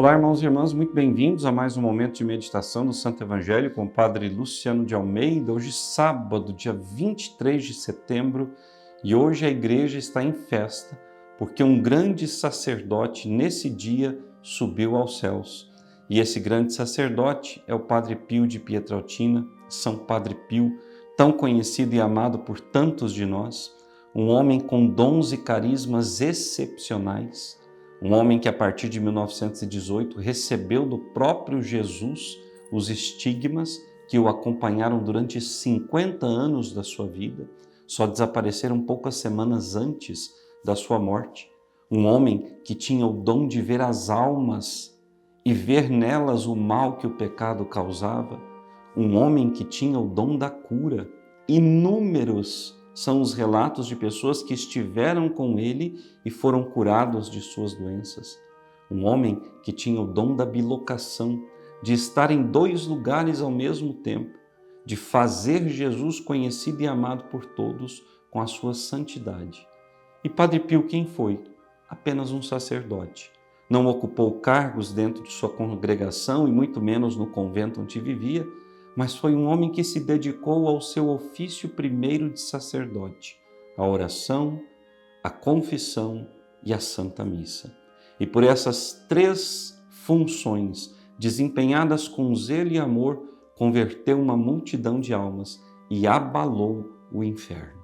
Olá, irmãos e irmãs, muito bem-vindos a mais um momento de meditação do Santo Evangelho com o Padre Luciano de Almeida. Hoje, sábado, dia 23 de setembro, e hoje a igreja está em festa, porque um grande sacerdote nesse dia subiu aos céus. E esse grande sacerdote é o Padre Pio de Pietrelcina, São Padre Pio, tão conhecido e amado por tantos de nós, um homem com dons e carismas excepcionais, um homem que a partir de 1918 recebeu do próprio Jesus os estigmas que o acompanharam durante 50 anos da sua vida, só desapareceram poucas semanas antes da sua morte. Um homem que tinha o dom de ver as almas e ver nelas o mal que o pecado causava. Um homem que tinha o dom da cura. Inúmeros são os relatos de pessoas que estiveram com ele e foram curados de suas doenças. Um homem que tinha o dom da bilocação, de estar em dois lugares ao mesmo tempo, de fazer Jesus conhecido e amado por todos com a sua santidade. E Padre Pio quem foi? Apenas um sacerdote. Não ocupou cargos dentro de sua congregação e muito menos no convento onde vivia, mas foi um homem que se dedicou ao seu ofício primeiro de sacerdote, a oração, a confissão e a Santa Missa. E por essas três funções, desempenhadas com zelo e amor, converteu uma multidão de almas e abalou o inferno.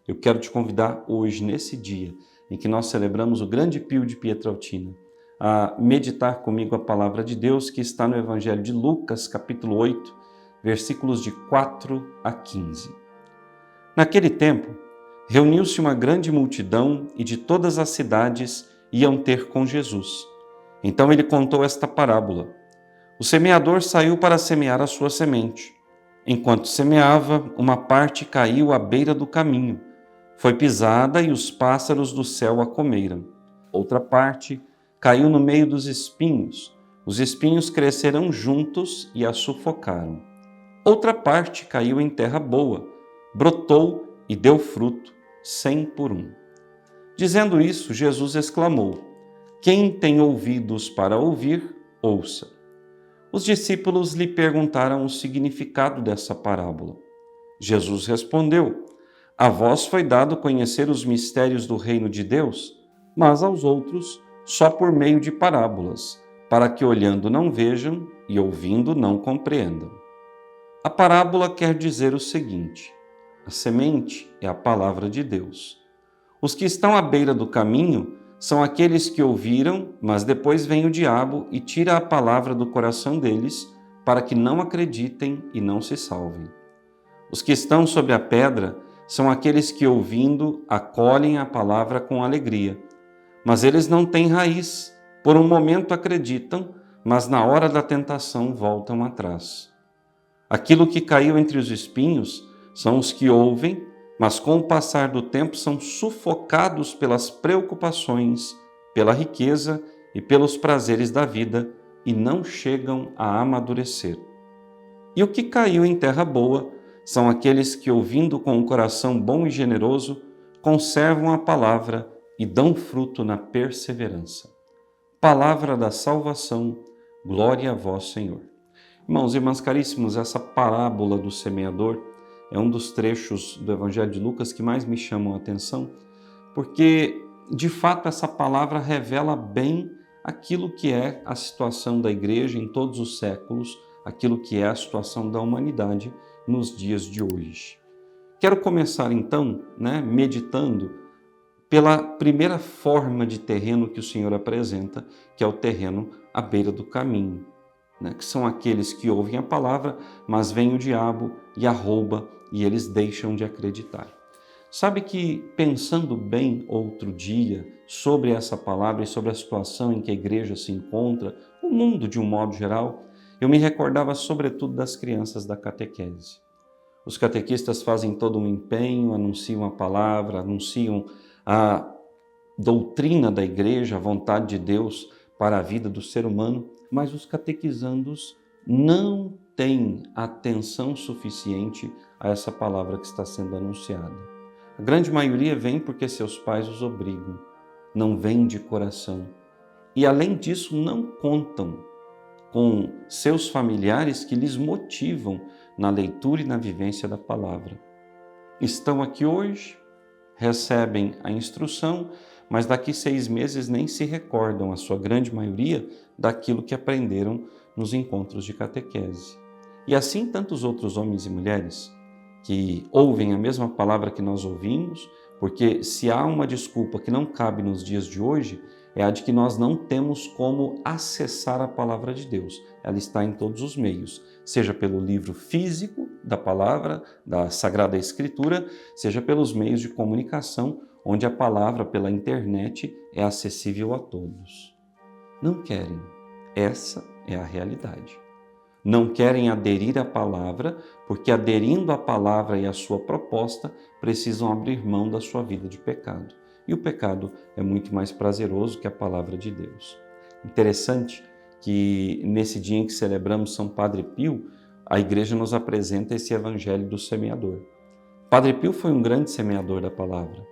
Eu quero te convidar hoje, nesse dia em que nós celebramos o grande Pio de Pietrelcina, a meditar comigo a palavra de Deus que está no Evangelho de Lucas, capítulo 8, versículos de 4 a 15. Naquele tempo, reuniu-se uma grande multidão e de todas as cidades iam ter com Jesus. Então ele contou esta parábola. O semeador saiu para semear a sua semente. Enquanto semeava, uma parte caiu à beira do caminho. Foi pisada e os pássaros do céu a comeram. Outra parte caiu no meio dos espinhos. Os espinhos cresceram juntos e a sufocaram. Outra parte caiu em terra boa, brotou e deu fruto, 100 por 1. Dizendo isso, Jesus exclamou: Quem tem ouvidos para ouvir, ouça. Os discípulos lhe perguntaram o significado dessa parábola. Jesus respondeu: A vós foi dado conhecer os mistérios do reino de Deus, mas aos outros só por meio de parábolas, para que olhando não vejam e ouvindo não compreendam. A parábola quer dizer o seguinte: a semente é a palavra de Deus. Os que estão à beira do caminho são aqueles que ouviram, mas depois vem o diabo e tira a palavra do coração deles, para que não acreditem e não se salvem. Os que estão sobre a pedra são aqueles que, ouvindo, acolhem a palavra com alegria. Mas eles não têm raiz, por um momento acreditam, mas na hora da tentação voltam atrás. Aquilo que caiu entre os espinhos são os que ouvem, mas com o passar do tempo são sufocados pelas preocupações, pela riqueza e pelos prazeres da vida e não chegam a amadurecer. E o que caiu em terra boa são aqueles que, ouvindo com um coração bom e generoso, conservam a palavra e dão fruto na perseverança. Palavra da salvação, glória a vós, Senhor. Irmãos e irmãs caríssimos, essa parábola do semeador é um dos trechos do Evangelho de Lucas que mais me chamam a atenção, porque, de fato, essa palavra revela bem aquilo que é a situação da igreja em todos os séculos, aquilo que é a situação da humanidade nos dias de hoje. Quero começar, então, meditando pela primeira forma de terreno que o Senhor apresenta, que é o terreno à beira do caminho. Que são aqueles que ouvem a palavra, mas vem o diabo e a rouba e eles deixam de acreditar. Sabe que, pensando bem outro dia sobre essa palavra e sobre a situação em que a igreja se encontra, o mundo de um modo geral, eu me recordava sobretudo das crianças da catequese. Os catequistas fazem todo um empenho, anunciam a palavra, anunciam a doutrina da igreja, a vontade de Deus para a vida do ser humano, mas os catequizandos não têm atenção suficiente a essa palavra que está sendo anunciada. A grande maioria vem porque seus pais os obrigam, não vem de coração e, além disso, não contam com seus familiares que lhes motivam na leitura e na vivência da palavra. Estão aqui hoje, recebem a instrução, mas daqui 6 meses nem se recordam, a sua grande maioria, daquilo que aprenderam nos encontros de catequese. E assim tantos outros homens e mulheres que ouvem a mesma palavra que nós ouvimos, porque se há uma desculpa que não cabe nos dias de hoje, é a de que nós não temos como acessar a palavra de Deus. Ela está em todos os meios, seja pelo livro físico da palavra, da Sagrada Escritura, seja pelos meios de comunicação, onde a palavra pela internet é acessível a todos. Não querem. Essa é a realidade. Não querem aderir à palavra, porque aderindo à palavra e à sua proposta, precisam abrir mão da sua vida de pecado. E o pecado é muito mais prazeroso que a palavra de Deus. Interessante que nesse dia em que celebramos São Padre Pio, a igreja nos apresenta esse evangelho do semeador. Padre Pio foi um grande semeador da palavra.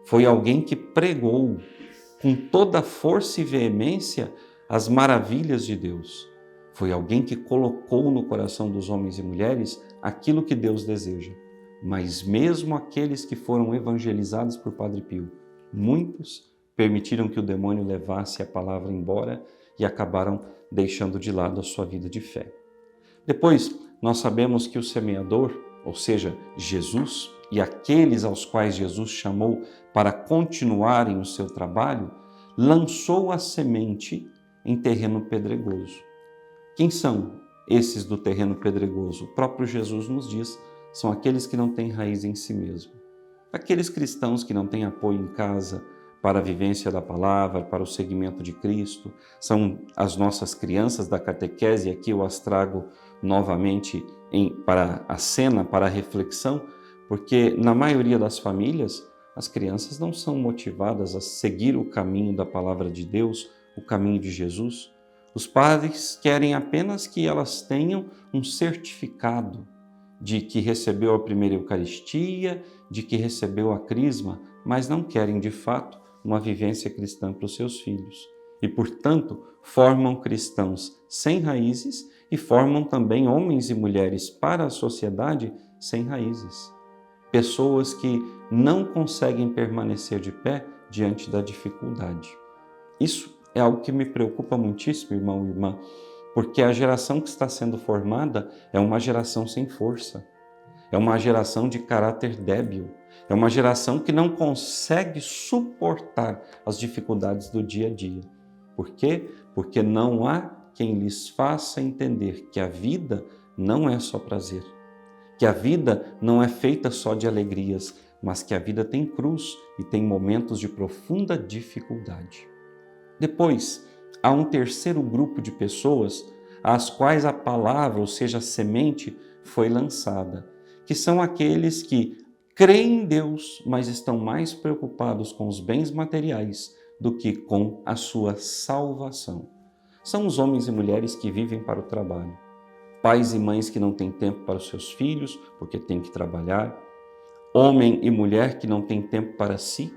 Foi alguém que pregou com toda a força e veemência as maravilhas de Deus. Foi alguém que colocou no coração dos homens e mulheres aquilo que Deus deseja. Mas mesmo aqueles que foram evangelizados por Padre Pio, muitos permitiram que o demônio levasse a palavra embora e acabaram deixando de lado a sua vida de fé. Depois, nós sabemos que o semeador, ou seja, Jesus, e aqueles aos quais Jesus chamou para continuarem o seu trabalho, lançou a semente em terreno pedregoso. Quem são esses do terreno pedregoso? O próprio Jesus nos diz, são aqueles que não têm raiz em si mesmo. Aqueles cristãos que não têm apoio em casa para a vivência da palavra, para o seguimento de Cristo, são as nossas crianças da catequese, aqui eu as trago novamente para a cena, para a reflexão, porque na maioria das famílias, as crianças não são motivadas a seguir o caminho da palavra de Deus, o caminho de Jesus. Os pais querem apenas que elas tenham um certificado de que recebeu a primeira Eucaristia, de que recebeu a Crisma, mas não querem, de fato, uma vivência cristã para os seus filhos. E, portanto, formam cristãos sem raízes e formam também homens e mulheres para a sociedade sem raízes. Pessoas que não conseguem permanecer de pé diante da dificuldade. Isso é algo que me preocupa muitíssimo, irmão e irmã, porque a geração que está sendo formada é uma geração sem força, é uma geração de caráter débil, é uma geração que não consegue suportar as dificuldades do dia a dia. Por quê? Porque não há quem lhes faça entender que a vida não é só prazer, que a vida não é feita só de alegrias, mas que a vida tem cruz e tem momentos de profunda dificuldade. Depois, há um terceiro grupo de pessoas às quais a palavra, ou seja, a semente, foi lançada, que são aqueles que creem em Deus, mas estão mais preocupados com os bens materiais do que com a sua salvação. São os homens e mulheres que vivem para o trabalho, pais e mães que não têm tempo para os seus filhos, porque têm que trabalhar, homem e mulher que não têm tempo para si,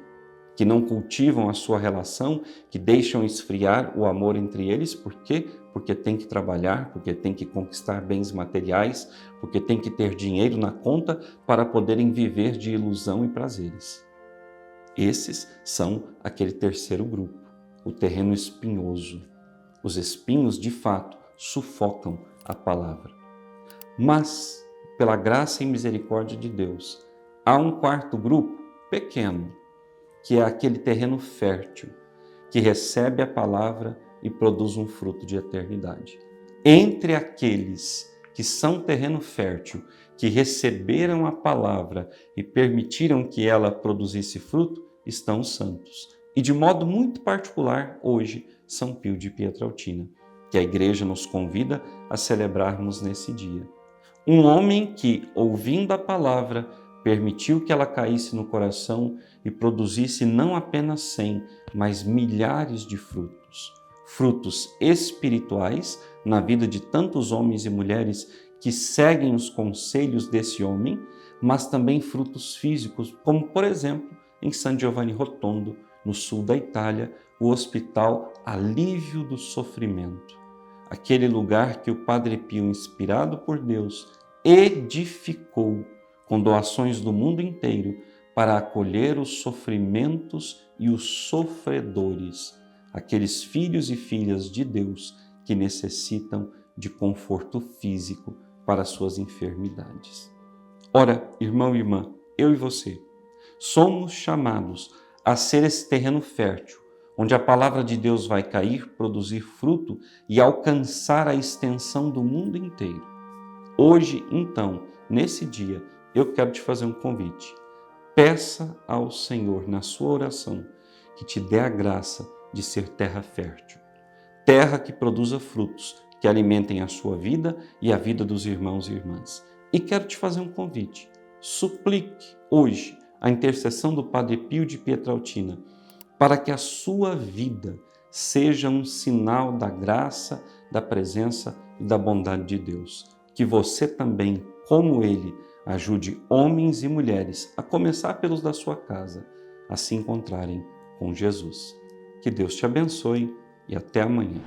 que não cultivam a sua relação, que deixam esfriar o amor entre eles. Por quê? Porque tem que trabalhar, porque tem que conquistar bens materiais, porque tem que ter dinheiro na conta para poderem viver de ilusão e prazeres. Esses são aquele terceiro grupo, o terreno espinhoso. Os espinhos, de fato, sufocam a palavra. Mas, pela graça e misericórdia de Deus, há um quarto grupo, pequeno, que é aquele terreno fértil, que recebe a palavra e produz um fruto de eternidade. Entre aqueles que são terreno fértil, que receberam a palavra e permitiram que ela produzisse fruto, estão os santos. E de modo muito particular, hoje, São Pio de Pietrelcina, que a igreja nos convida a celebrarmos nesse dia. Um homem que, ouvindo a palavra, permitiu que ela caísse no coração e produzisse não apenas 100, mas milhares de frutos. Frutos espirituais na vida de tantos homens e mulheres que seguem os conselhos desse homem, mas também frutos físicos, como, por exemplo, em San Giovanni Rotondo, no sul da Itália, o Hospital Alívio do Sofrimento. Aquele lugar que o Padre Pio, inspirado por Deus, edificou com doações do mundo inteiro para acolher os sofrimentos e os sofredores, aqueles filhos e filhas de Deus que necessitam de conforto físico para suas enfermidades. Ora, irmão e irmã, eu e você, somos chamados a ser esse terreno fértil, onde a palavra de Deus vai cair, produzir fruto e alcançar a extensão do mundo inteiro. Hoje, então, nesse dia, eu quero te fazer um convite. Peça ao Senhor, na sua oração, que te dê a graça de ser terra fértil. Terra que produza frutos, que alimentem a sua vida e a vida dos irmãos e irmãs. E quero te fazer um convite. Suplique hoje a intercessão do Padre Pio de Pietrelcina para que a sua vida seja um sinal da graça, da presença e da bondade de Deus. Que você também, como ele, ajude homens e mulheres, a começar pelos da sua casa, a se encontrarem com Jesus. Que Deus te abençoe e até amanhã.